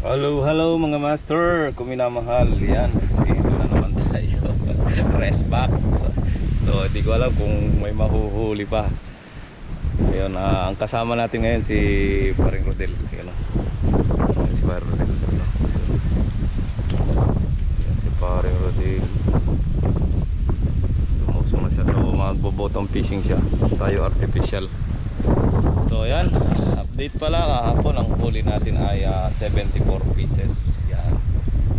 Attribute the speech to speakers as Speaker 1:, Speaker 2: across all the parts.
Speaker 1: Hello, hello mga master, kung minamahal, yan, dito na naman tayo. Rest back. So, di ko alam kung may mahuhuli pa. Ayun, ang kasama natin ngayon si Paring Rodel. Ayun, si Paring Rodel. Ayun, si Paring Rodel. Tumuso na siya. So, magbo-bottom fishing siya. Tayo artificial. So yan, update pala, kahapon ang huli natin ay 74 pieces. Yan.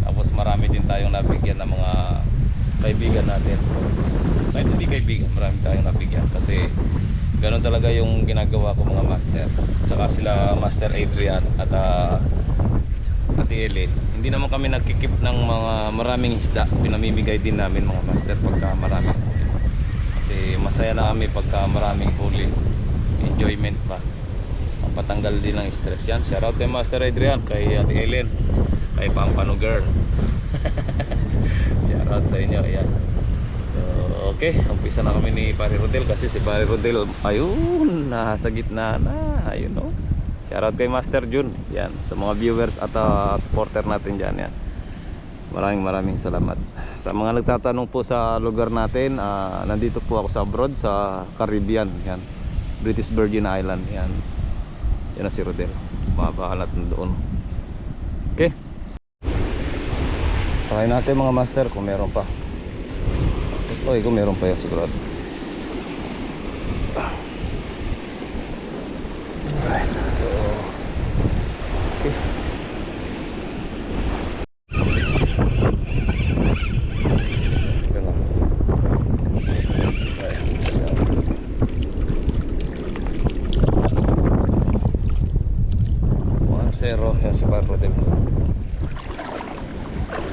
Speaker 1: Tapos marami din tayong nabigyan ng mga kaibigan natin. Kahit hindi kaibigan, marami tayong nabigyan. Kasi ganun talaga yung ginagawa ko mga master. Tsaka sila Master Adrian at Ate Ellen. Hindi naman kami nagkikip ng mga maraming isda. Pinamimigay din namin mga master pagka maraming huli. Kasi masaya na kami pagka maraming huli. Enjoyment pa, patanggal din ng stress. Yan, shoutout kay Master Adrian, kay Ate Ellen, kay Pampano Girl. Shoutout sa inyo. Yan. So, okay, umpisa na kami ni Pare Rodel. Kasi si Pare Rodel, ayun, nasa gitna na. Ayun, no? Shoutout kay Master Jun. Yan, sa mga viewers at supporter natin dyan. Yan, maraming salamat. Sa mga nagtatanong po sa lugar natin, nandito po ako sa abroad, sa Caribbean. Yan, British Virgin Island. Yan. Yan na si Rodel. Mabahalat na doon. Okay. Try natin mga master kung meron pa. Oy, kung meron pa yan sigurado. Alright. So, okay. Zero, yan si Pare Rodel.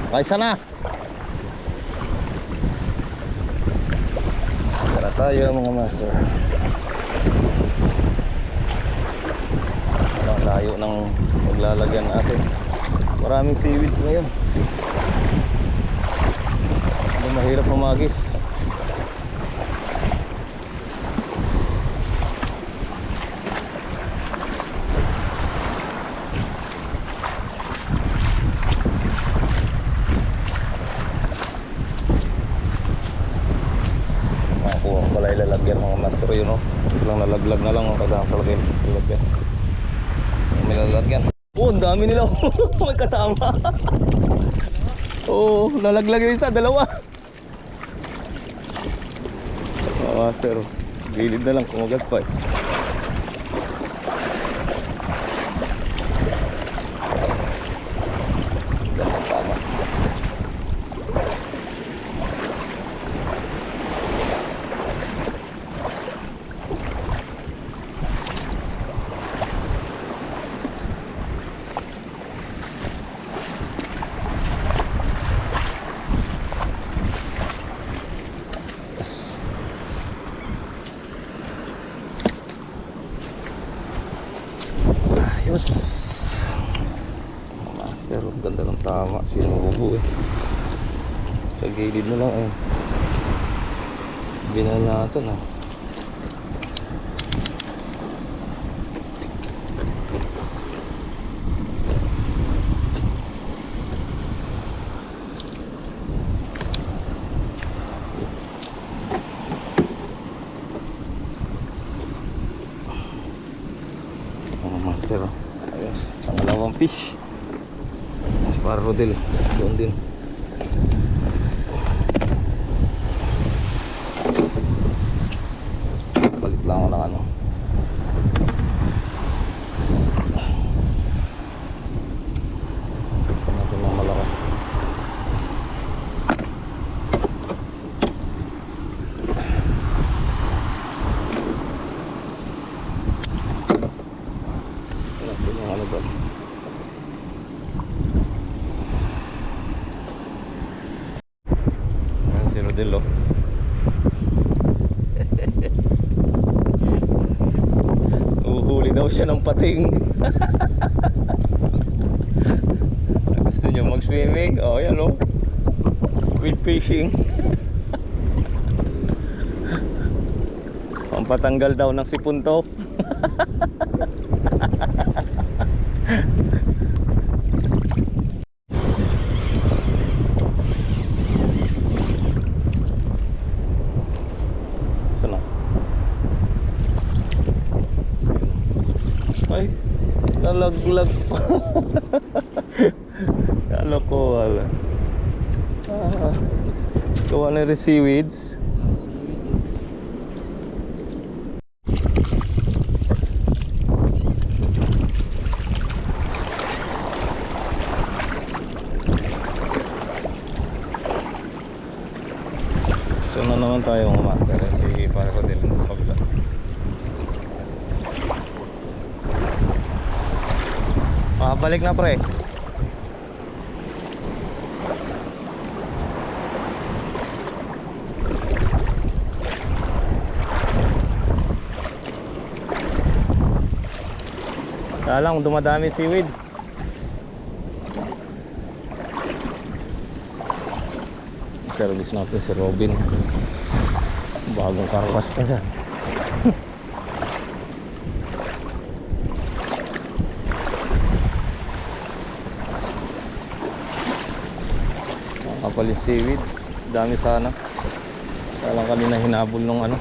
Speaker 1: Kaisa na. Kaisa na tayo mga master. Ang layo ng maglalagyan natin. Maraming seaweeds ngayon. Hindi mahirap humagis. Wala ilalagyan mga master yun, no? Lang nalaglag na lang ang kadang talaga yung lalagyan. May lalagyan. Oh, ang dami nila. May kasama. Oh, nalaglag yung isa, dalawa. Master, gilid na lang, kumagat pa eh. Tama. Ayos. Master, ang ganda ng tama. Sinubo eh. Sa gilid na lang eh. Binalatan ah. Master, ayos, pangalawang fish. Si Pare Rodel doon din. Balik lang ako ng ano. Ito natin ng malaki. Si Rodel, oh. Uhuli daw siya ng pating. Gusto niya mag-swimming? Oh, yan, oh. With fishing. Pampatanggal daw ng sipon to. Nalaglag pa. Kalokohan. Gawa na rin seaweeds. So na naman tayo mga master. Si Pare Rodel sa kabila. Balik na pre. Kaya lang dumadami seaweeds. Service natin si Robin. Bagong karwas pa yan. Kapal yung seaweeds. Dami sana. Kaya lang kanina hinabol nung ano.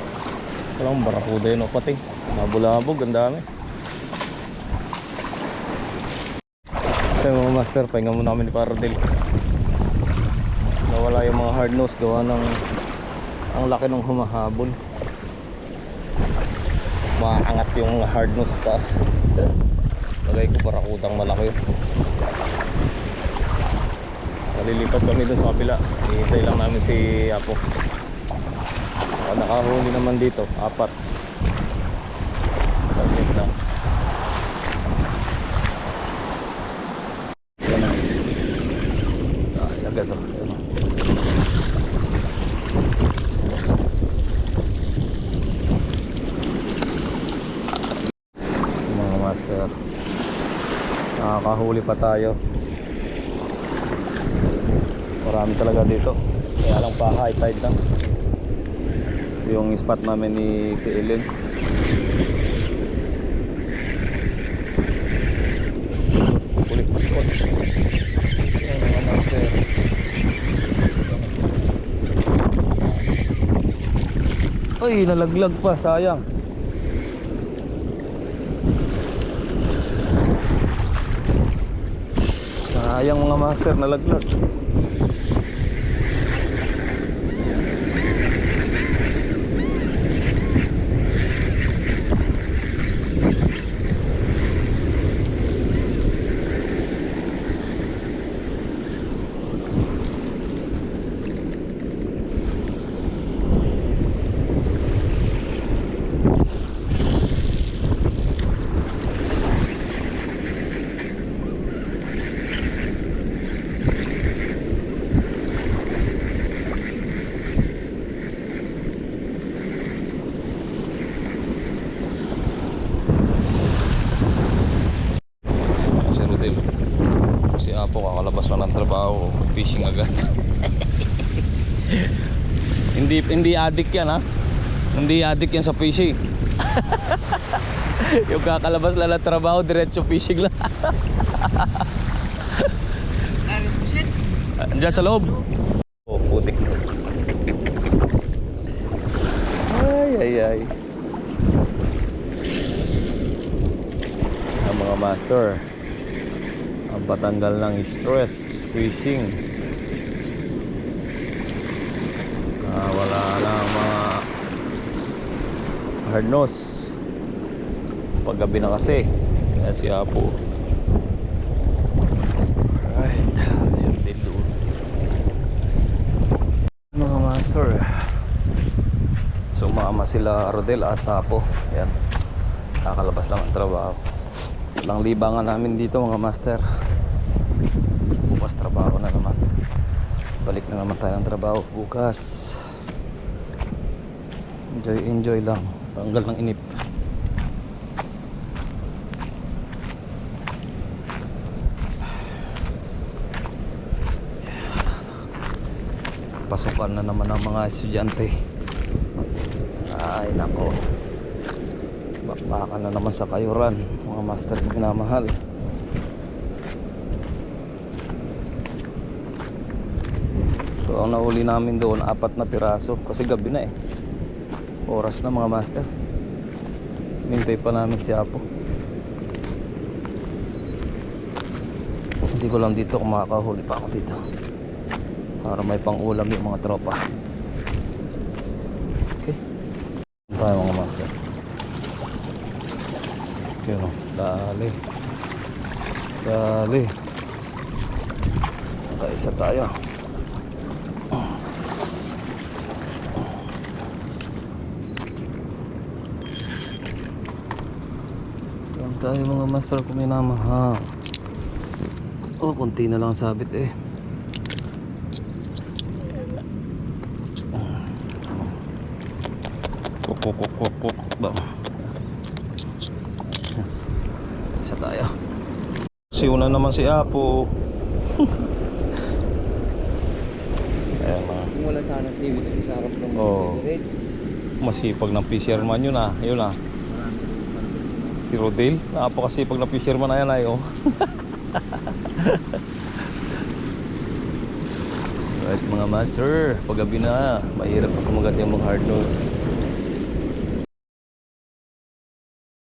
Speaker 1: Walang barakuda yun o pati. Nabulabog, ang dami. So mga master, pahinga muna kami ni Paradel. Nawala yung mga hard nose. Gawa ng ang laki ng humahabol. Maangat yung hard nose taas. Lagay ko barakudang malaki. Nalilipat kami dun sa kabila. Hihintay lang namin si Apo. Nakahuli naman dito, 4. Saglit lang. Ay, agad to. Mga master, nakakahuli pa tayo. Marami talaga dito. Kaya lang pa high tide lang. Ito yung spot namin ni Kailin. Kulit pasot. Kasi mga master. Ay, nalaglag pa. Sayang. Sayang mga master, nalaglag. Si Apo kakalabas lang ng trabaho, fishing agad. Hindi addict yan ha. Hindi addict yan sa fishing. Yung kakalabas lang ng trabaho, diretso fishing lang. Diyan sa loob. Oh, putik. Ay. Ang mga master, ang patanggal ng stress fishing. Wala na mga hard nose. Paggabi na kasi. Kaya si Apo. Ay, isang din doon. Mga master, sumama sila Rodel at Apo. Ayan, kakalabas lang ang trabaho. Walang libangan namin dito mga master. Bukas trabaho na naman. Balik na naman tayo ng trabaho bukas. Enjoy lang. Tanggal ng inip. Pasukan na naman ang mga estudyante. Ay nako, bakbakan na naman sa kayuran mga master na minamahal. So ang nahuli namin doon 4 na piraso kasi gabi na oras na mga master. Hintay pa namin si Apo. Testing ko lang dito kung makakahuli pa ako dito para may pang ulam yung mga tropa. Okay, tayo mga master. Yun o, dali dali, nakaisa tayo. Saan tayo mga master kung may namahang? Oh, konti na lang sabit eh. Kuk ba? Isa tayo. Siuna naman si Apo. Ayan na.
Speaker 2: Kung wala sana seaweeds sa sarap ng
Speaker 1: Oo.
Speaker 2: Reds.
Speaker 1: Masipag na fisherman yun ah. Yun ah. Si Rodale. Napakasipag na fisherman na yan ay oh. Right mga master, paggabi na, mahirap na kumagat yung mga hard nose.